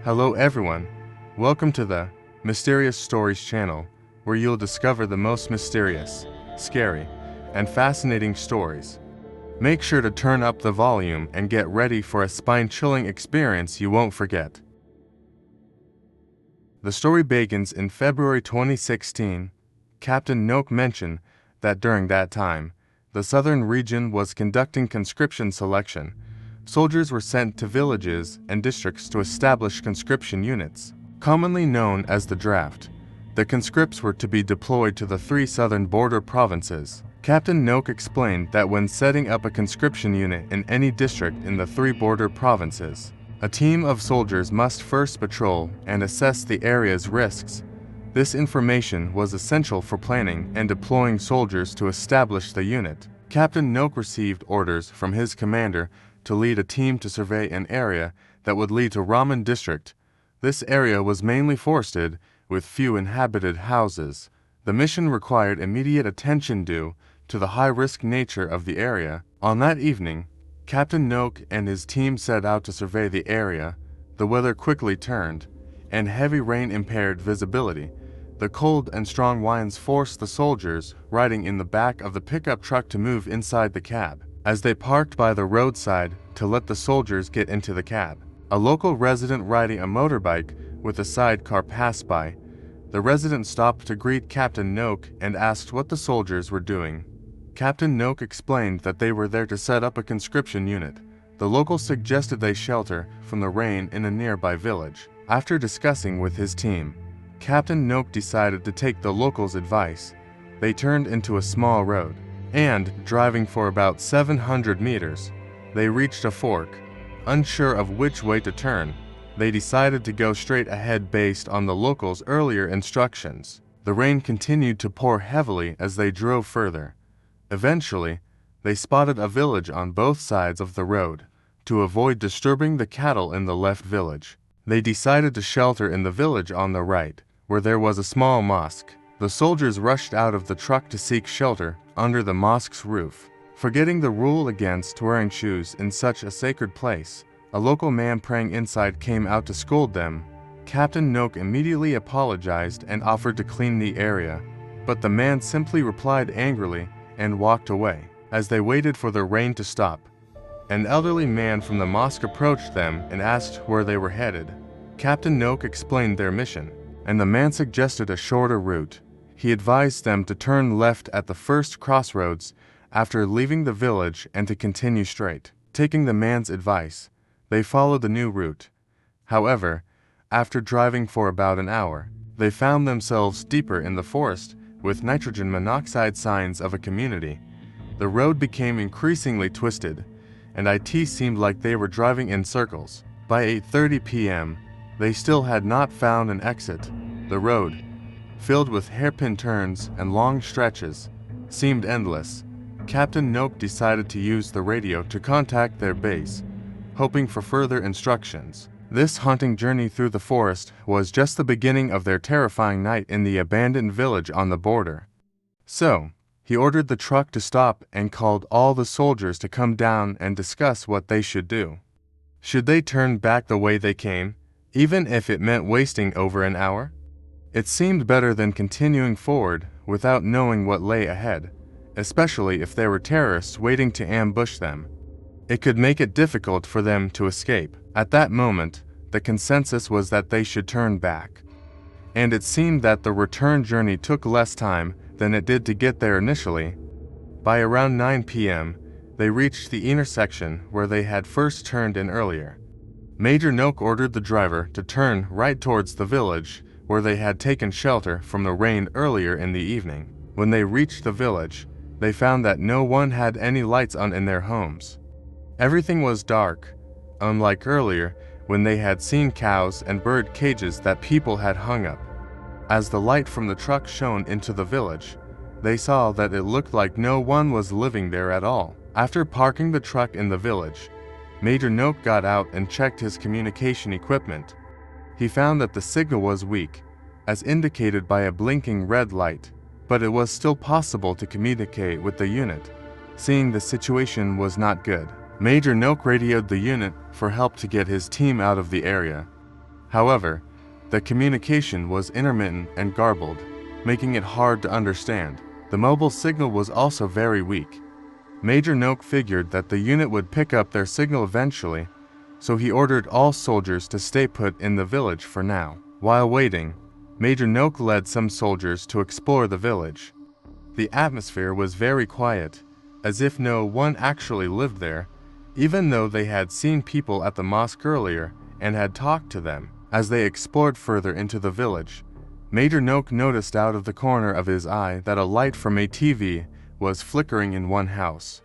Hello everyone, welcome to the Mysterious Stories channel, where you'll discover the most mysterious, scary, and fascinating stories. Make sure to turn up the volume and get ready for a spine-chilling experience you won't forget. The story begins in February 2016. Captain Noak mentioned that during that time, the southern region was conducting conscription selection. Soldiers were sent to villages and districts to establish conscription units, commonly known as the draft. The conscripts were to be deployed to the 3 southern border provinces. Captain Noak explained that when setting up a conscription unit in any district in the 3 border provinces, a team of soldiers must first patrol and assess the area's risks. This information was essential for planning and deploying soldiers to establish the unit. Captain Noak received orders from his commander to lead a team to survey an area that would lead to Raman district. This area was mainly forested, with few inhabited houses. The mission required immediate attention due to the high-risk nature of the area. On that evening, Captain Noak and his team set out to survey the area. The weather quickly turned, and heavy rain impaired visibility. The cold and strong winds forced the soldiers riding in the back of the pickup truck to move inside the cab. As they parked by the roadside to let the soldiers get into the cab, a local resident riding a motorbike with a sidecar passed by. The resident stopped to greet Captain Noak and asked what the soldiers were doing. Captain Noak explained that they were there to set up a conscription unit. The locals suggested they shelter from the rain in a nearby village. After discussing with his team, Captain Noak decided to take the locals' advice. They turned into a small road, and, driving for about 700 meters, they reached a fork. Unsure of which way to turn, they decided to go straight ahead based on the locals' earlier instructions. The rain continued to pour heavily as they drove further. Eventually, they spotted a village on both sides of the road. To avoid disturbing the cattle in the left village, they decided to shelter in the village on the right, where there was a small mosque. The soldiers rushed out of the truck to seek shelter under the mosque's roof. Forgetting the rule against wearing shoes in such a sacred place, a local man praying inside came out to scold them. Captain Noak immediately apologized and offered to clean the area, but the man simply replied angrily and walked away. As they waited for the rain to stop, an elderly man from the mosque approached them and asked where they were headed. Captain Noak explained their mission, and the man suggested a shorter route. He advised them to turn left at the first crossroads after leaving the village and to continue straight. Taking the man's advice, they followed the new route. However, after driving for about an hour, they found themselves deeper in the forest with nitrogen monoxide signs of a community. The road became increasingly twisted, and it seemed like they were driving in circles. By 8:30 p.m., they still had not found an exit. The road, filled with hairpin turns and long stretches, seemed endless. Captain Noak decided to use the radio to contact their base, hoping for further instructions. This haunting journey through the forest was just the beginning of their terrifying night in the abandoned village on the border. So, he ordered the truck to stop and called all the soldiers to come down and discuss what they should do. Should they turn back the way they came, even if it meant wasting over an hour? It seemed better than continuing forward without knowing what lay ahead, especially if there were terrorists waiting to ambush them. It could make it difficult for them to escape. At that moment, the consensus was that they should turn back. And it seemed that the return journey took less time than it did to get there initially. By around 9 p.m., they reached the intersection where they had first turned in earlier. Major Noak ordered the driver to turn right towards the village where they had taken shelter from the rain earlier in the evening. When they reached the village, they found that no one had any lights on in their homes. Everything was dark, unlike earlier when they had seen cows and bird cages that people had hung up. As the light from the truck shone into the village, they saw that it looked like no one was living there at all. After parking the truck in the village, Major Noak got out and checked his communication equipment. He found that the signal was weak, as indicated by a blinking red light, but it was still possible to communicate with the unit. Seeing the situation was not good, Major Noak radioed the unit for help to get his team out of the area. However, the communication was intermittent and garbled, making it hard to understand. The mobile signal was also very weak. Major Noak figured that the unit would pick up their signal eventually, so he ordered all soldiers to stay put in the village for now. While waiting, Major Noak led some soldiers to explore the village. The atmosphere was very quiet, as if no one actually lived there, even though they had seen people at the mosque earlier and had talked to them. As they explored further into the village, Major Noak noticed out of the corner of his eye that a light from a TV was flickering in one house.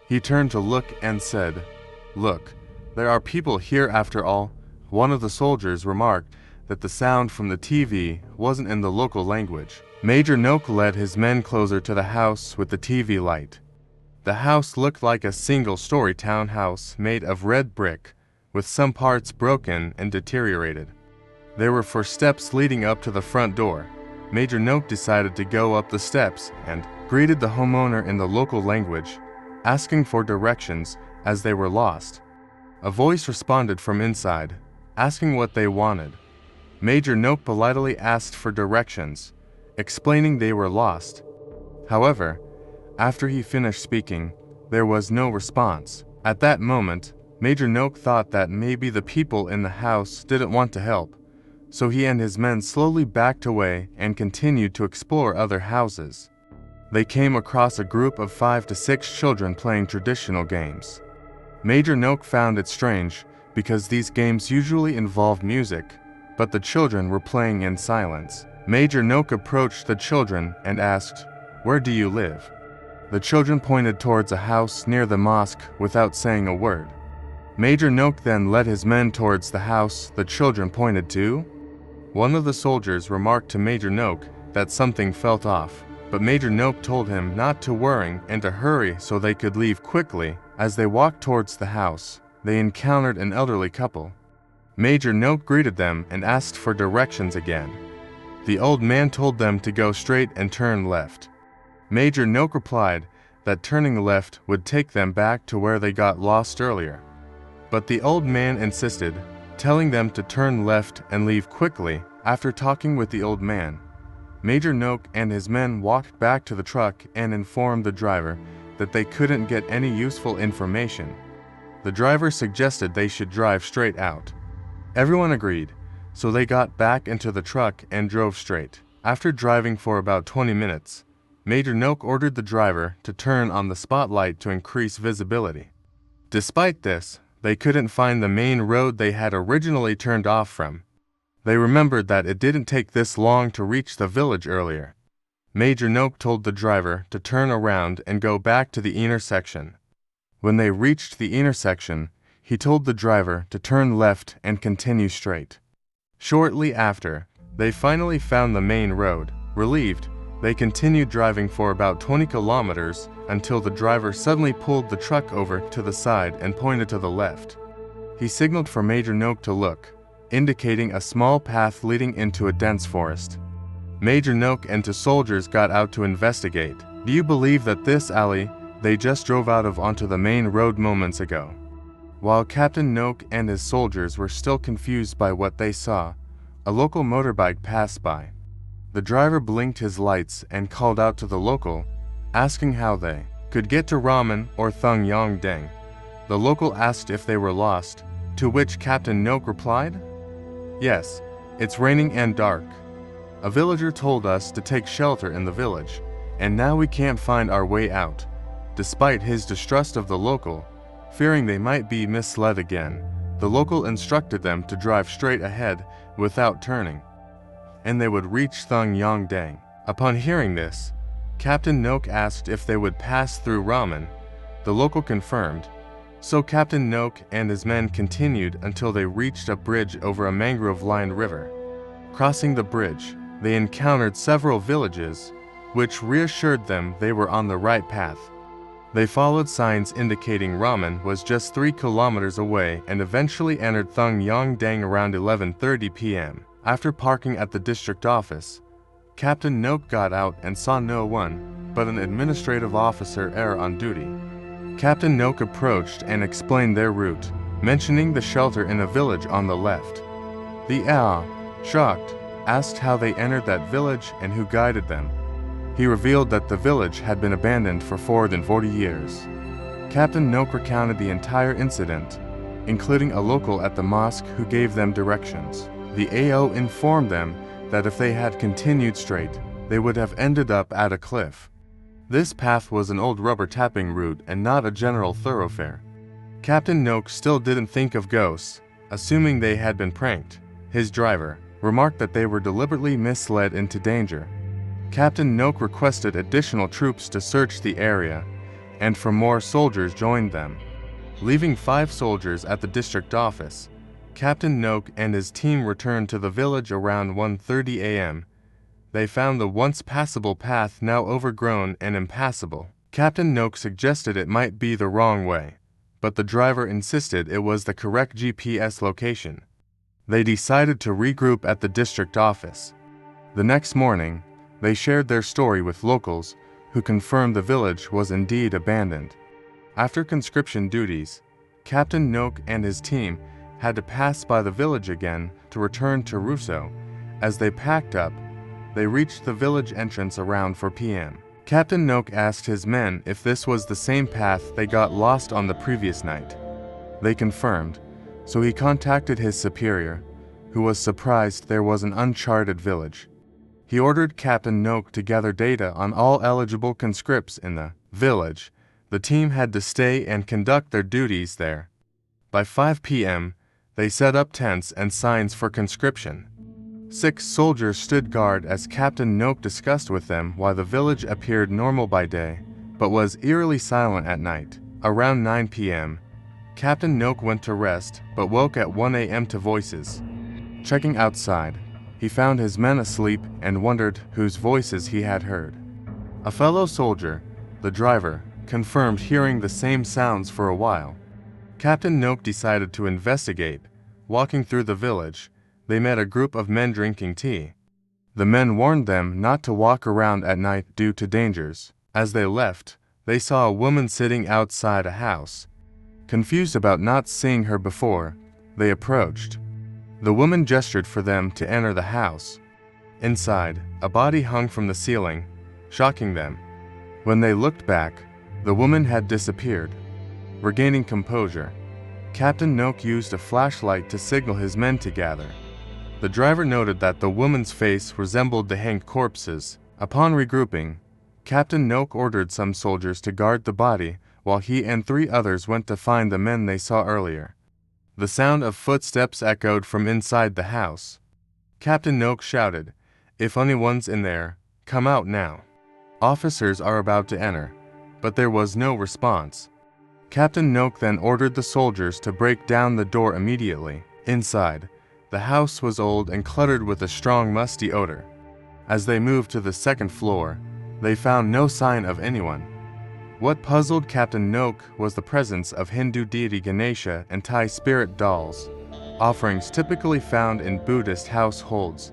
He turned to look and said, "Look, there are people here after all." One of the soldiers remarked that the sound from the TV wasn't in the local language. Major Noak led his men closer to the house with the TV light. The house looked like a single-story townhouse made of red brick, with some parts broken and deteriorated. There were 4 steps leading up to the front door. Major Noak decided to go up the steps and greeted the homeowner in the local language, asking for directions as they were lost. A voice responded from inside, asking what they wanted. Major Noak politely asked for directions, explaining they were lost. However, after he finished speaking, there was no response. At that moment, Major Noak thought that maybe the people in the house didn't want to help, so he and his men slowly backed away and continued to explore other houses. They came across a group of 5 to 6 children playing traditional games. Major Noak found it strange because these games usually involve music, but the children were playing in silence. Major Noak approached the children and asked, "Where do you live?" The children pointed towards a house near the mosque without saying a word. Major Noak then led his men towards the house the children pointed to. One of the soldiers remarked to Major Noak that something felt off, but Major Noak told him not to worry and to hurry so they could leave quickly. As they walked towards the house, they encountered an elderly couple. Major Noak greeted them and asked for directions again. The old man told them to go straight and turn left. Major Noak replied that turning left would take them back to where they got lost earlier. But the old man insisted, telling them to turn left and leave quickly. After talking with the old man, Major Noak and his men walked back to the truck and informed the driver that they couldn't get any useful information. The driver suggested they should drive straight out. Everyone agreed, so they got back into the truck and drove straight. After driving for about 20 minutes, Major Noak ordered the driver to turn on the spotlight to increase visibility. Despite this, they couldn't find the main road they had originally turned off from. They remembered that it didn't take this long to reach the village earlier. Major Noak told the driver to turn around and go back to the intersection. When they reached the intersection, he told the driver to turn left and continue straight. Shortly after, they finally found the main road. Relieved, they continued driving for about 20 kilometers until the driver suddenly pulled the truck over to the side and pointed to the left. He signaled for Major Noak to look, indicating a small path leading into a dense forest. Major Noak and 2 soldiers got out to investigate. Do you believe that this alley they just drove out of onto the main road moments ago? While Captain Noak and his soldiers were still confused by what they saw, a local motorbike passed by. The driver blinked his lights and called out to the local, asking how they could get to Ramen or Thung Yong Deng. The local asked if they were lost, to which Captain Noak replied, "Yes, it's raining and dark. A villager told us to take shelter in the village, and now we can't find our way out." Despite his distrust of the local, fearing they might be misled again, the local instructed them to drive straight ahead without turning, and they would reach Thung Yong Deng. Upon hearing this, Captain Noak asked if they would pass through Ramen. The local confirmed, so Captain Noak and his men continued until they reached a bridge over a mangrove-lined river. Crossing the bridge, they encountered several villages, which reassured them they were on the right path. They followed signs indicating Ramen was just 3 kilometers away and eventually entered Thung Yong Deng around 11:30 p.m. After parking at the district office, Captain Noak got out and saw no one but an administrative officer on duty. Captain Noak approached and explained their route, mentioning the shelter in a village on the left. The shocked, asked how they entered that village and who guided them. He revealed that the village had been abandoned for more than 40 years. Captain Noak recounted the entire incident, including a local at the mosque who gave them directions. The AO informed them that if they had continued straight, they would have ended up at a cliff. This path was an old rubber tapping route and not a general thoroughfare. Captain Noak still didn't think of ghosts, assuming they had been pranked. His driver remarked that they were deliberately misled into danger. Captain Noak requested additional troops to search the area, and more soldiers joined them. Leaving 5 soldiers at the district office, Captain Noak and his team returned to the village around 1:30 a.m. They found the once passable path now overgrown and impassable. Captain Noak suggested it might be the wrong way, but the driver insisted it was the correct GPS location. They decided to regroup at the district office. The next morning, they shared their story with locals, who confirmed the village was indeed abandoned. After conscription duties, Captain Noak and his team had to pass by the village again to return to Russo. As they packed up, they reached the village entrance around 4 p.m. Captain Noak asked his men if this was the same path they got lost on the previous night. They confirmed, so he contacted his superior, who was surprised there was an uncharted village. He ordered Captain Noak to gather data on all eligible conscripts in the village. The team had to stay and conduct their duties there. By 5 p.m., they set up tents and signs for conscription. 6 soldiers stood guard as Captain Noak discussed with them why the village appeared normal by day, but was eerily silent at night. Around 9 p.m., Captain Noak went to rest, but woke at 1 a.m. to voices. Checking outside, he found his men asleep and wondered whose voices he had heard. A fellow soldier, the driver, confirmed hearing the same sounds for a while. Captain Noak decided to investigate. Walking through the village, they met a group of men drinking tea. The men warned them not to walk around at night due to dangers. As they left, they saw a woman sitting outside a house. Confused about not seeing her before, they approached. The woman gestured for them to enter the house. Inside, a body hung from the ceiling, shocking them. When they looked back, the woman had disappeared. Regaining composure, Captain Noak used a flashlight to signal his men to gather. The driver noted that the woman's face resembled the hanged corpses. Upon regrouping, Captain Noak ordered some soldiers to guard the body while he and 3 others went to find the men they saw earlier. The sound of footsteps echoed from inside the house. Captain Noak shouted, "If anyone's in there, come out now." Officers are about to enter, but there was no response. Captain Noak then ordered the soldiers to break down the door immediately. Inside, the house was old and cluttered with a strong musty odor. As they moved to the 2nd floor, they found no sign of anyone. What puzzled Captain Noak was the presence of Hindu deity Ganesha and Thai spirit dolls, offerings typically found in Buddhist households.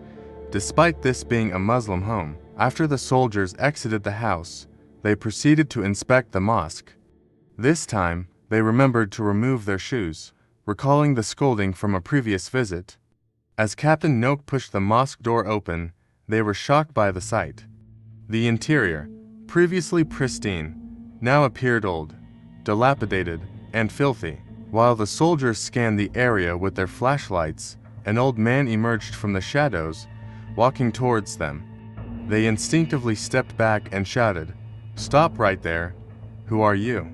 Despite this being a Muslim home, after the soldiers exited the house, they proceeded to inspect the mosque. This time, they remembered to remove their shoes, recalling the scolding from a previous visit. As Captain Noak pushed the mosque door open, they were shocked by the sight. The interior, previously pristine, now appeared old, dilapidated, and filthy. While the soldiers scanned the area with their flashlights, an old man emerged from the shadows, walking towards them. They instinctively stepped back and shouted, "Stop right there! Who are you?"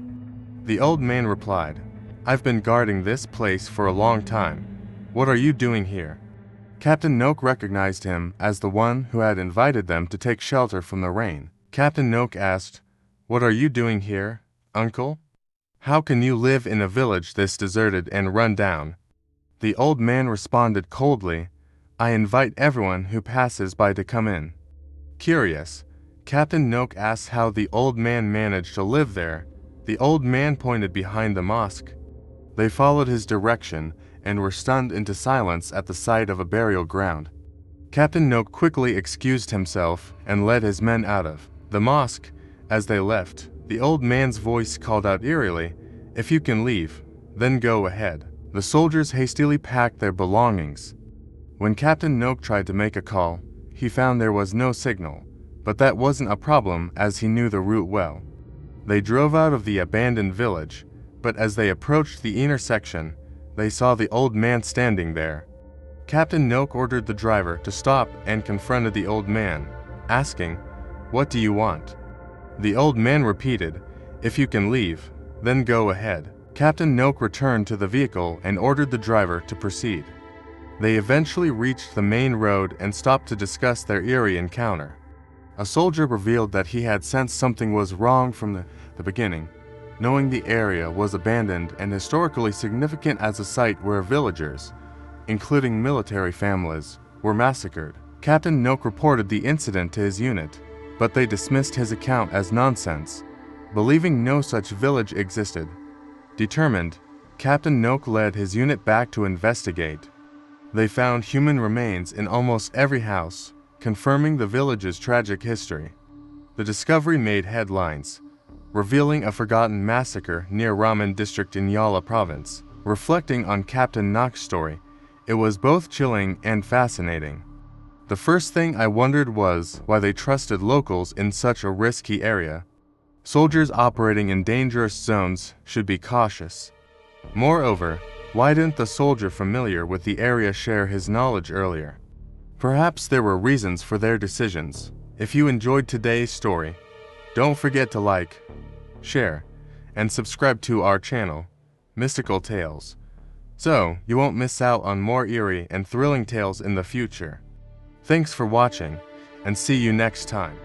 The old man replied, "I've been guarding this place for a long time. What are you doing here?" Captain Noak recognized him as the one who had invited them to take shelter from the rain. Captain Noak asked, "What are you doing here, uncle? How can you live in a village this deserted and run down?" The old man responded coldly, "I invite everyone who passes by to come in." Curious, Captain Noak asked how the old man managed to live there. The old man pointed behind the mosque. They followed his direction and were stunned into silence at the sight of a burial ground. Captain Noak quickly excused himself and led his men out of the mosque. As they left, the old man's voice called out eerily, "If you can leave, then go ahead." The soldiers hastily packed their belongings. When Captain Noak tried to make a call, he found there was no signal, but that wasn't a problem as he knew the route well. They drove out of the abandoned village, but as they approached the intersection, they saw the old man standing there. Captain Noak ordered the driver to stop and confronted the old man, asking, "What do you want?" The old man repeated, "If you can leave, then go ahead." Captain Noak returned to the vehicle and ordered the driver to proceed. They eventually reached the main road and stopped to discuss their eerie encounter. A soldier revealed that he had sensed something was wrong from the beginning, knowing the area was abandoned and historically significant as a site where villagers, including military families, were massacred. Captain Noak reported the incident to his unit, but they dismissed his account as nonsense, believing no such village existed. Determined, Captain Noak led his unit back to investigate. They found human remains in almost every house, confirming the village's tragic history. The discovery made headlines, revealing a forgotten massacre near Raman district in Yala province. Reflecting on Captain Noak's story, it was both chilling and fascinating. The first thing I wondered was why they trusted locals in such a risky area. Soldiers operating in dangerous zones should be cautious. Moreover, why didn't the soldier familiar with the area share his knowledge earlier? Perhaps there were reasons for their decisions. If you enjoyed today's story, don't forget to like, share, and subscribe to our channel, Mystical Tales, so you won't miss out on more eerie and thrilling tales in the future. Thanks for watching, and see you next time.